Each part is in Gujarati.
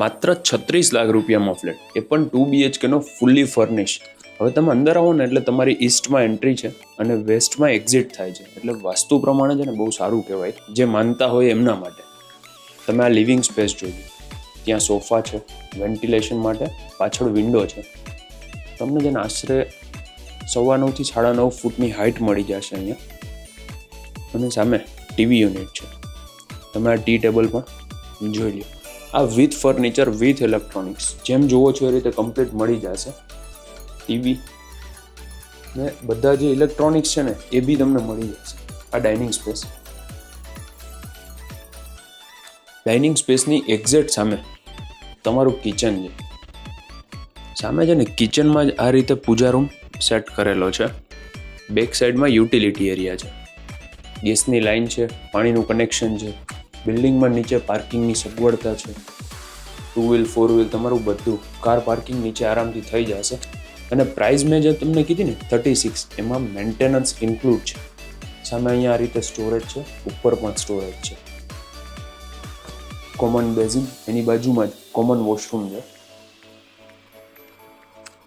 માત્ર 36 લાખ રૂપિયામાં ફ્લેટ, એ પણ 2 BHK નો ફુલ્લી ફર્નિશ. હવે તમે અંદર આવો ને એટલે તમારી ઈસ્ટમાં એન્ટ્રી છે અને વેસ્ટમાં એક્ઝિટ થાય છે, એટલે વાસ્તુ પ્રમાણે છે ને બહુ સારું કહેવાય જે માનતા હોય એમના માટે. તમે આ લિવિંગ સ્પેસ જોઈ, ત્યાં સોફા છે, વેન્ટિલેશન માટે પાછળ વિન્ડો છે. તમને છે ને આશરે 9.25 થી 9.5 ફૂટની હાઇટ મળી જશે અહીંયા. અને સામે ટીવી યુનિટ છે. તમે આ ટી ટેબલ પણ જોઈ લો. આ વિથ ફર્નિચર વિથ ઇલેક્ટ્રોનિક્સ જેમ જોવો છો એ રીતે કમ્પ્લીટ મળી જશે. ટીવી ને બધા જે ઇલેક્ટ્રોનિક્સ છે ને એ બી તમને મળી જશે. આ ડાઇનિંગ સ્પેસ, ડાઇનિંગ સ્પેસની એક્ઝેક્ટ સામે તમારું કિચન છે. સામે છે ને કિચનમાં જ આ રીતે પૂજા રૂમ સેટ કરેલો છે. બેક સાઈડમાં યુટિલિટી એરિયા છે, ગેસની લાઇન છે, પાણીનું કનેક્શન છે, બિલ્ડિંગમાં નીચે પાર્કિંગની સગવડતા છે. 2 વ્હીલ 4 વ્હીલ તમારું બધું કાર પાર્કિંગ નીચે આરામથી થઈ જશે. અને પ્રાઇસ મેં જે તમને કીધી ને 36, એમાં મેન્ટેનન્સ ઇન્ક્લુડ છે. સામે અહીંયા આ રીતે સ્ટોરેજ છે, ઉપર પણ સ્ટોરેજ છે. કોમન બેઝિન, એની બાજુમાં જ કોમન વોશરૂમ છે.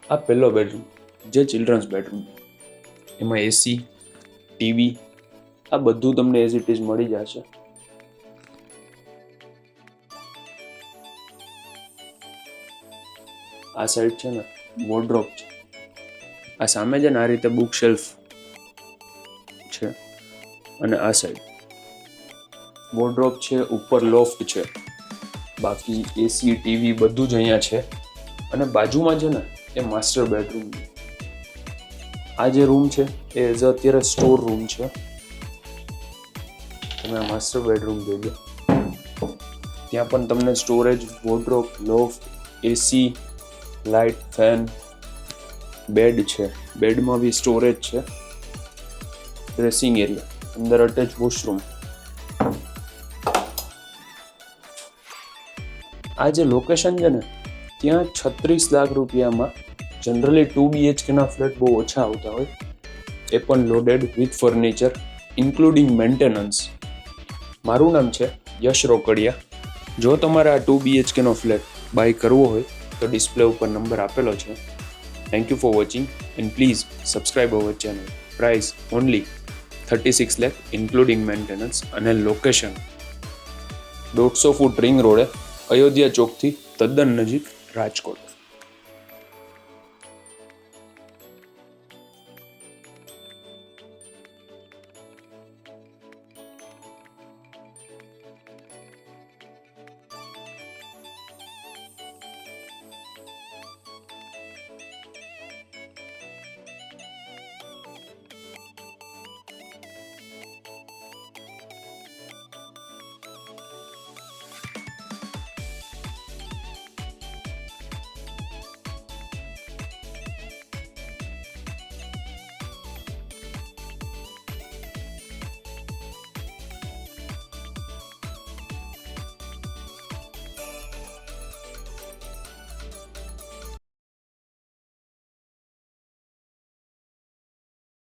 આ પહેલો બેડરૂમ જે ચિલ્ડ્રન્સ બેડરૂમ, એમાં એસી, ટીવી આ બધું તમને એઝ ઇટ ઇઝ મળી જશે. આ સાઈડ છે ને વોર્ડરોબ છે. આ સામે છે ને આ રીતે બુક શેલ્ફ છે અને આ સાઈડ વોર્ડરોબ છે, ઉપર લોફ્ટ છે. બાકી એસી, ટીવી બધું જ અહીંયા છે. અને બાજુમાં છે ને એ માસ્ટર બેડરૂમ છે. આ જે રૂમ છે એ એઝ અત્યારે સ્ટોર રૂમ છે. તમે આ માસ્ટર બેડરૂમ જોઈ લો. ત્યાં પણ તમને સ્ટોરેજ, વોર્ડરોબ, લોફ્ટ, એસી, લાઇટ, ફેન, બેડ છે. બેડમાં બી સ્ટોરેજ છે. ડ્રેસિંગ એરિયા, અંદર અટેચ વોશરૂમ. આ જે લોકેશન છે ને ત્યાં 36 લાખ રૂપિયામાં જનરલી 2 BHK ના ફ્લેટ બહુ ઓછા આવતા હોય, એ પણ loaded with furniture including maintenance. મારું નામ છે યશ રોકડિયા. જો તમારે આ 2 BHK નો ફ્લેટ બાય કરવો હોય તો ડિસ્પ્લે ઉપર નંબર આપેલો છે. Thank you for watching and please subscribe our channel. Price only 36 lakh including maintenance અને લોકેશન 150 ફૂટ રિંગ રોડે, અયોધ્યા ચોકથી તદ્દન નજીક, રાજકોટ.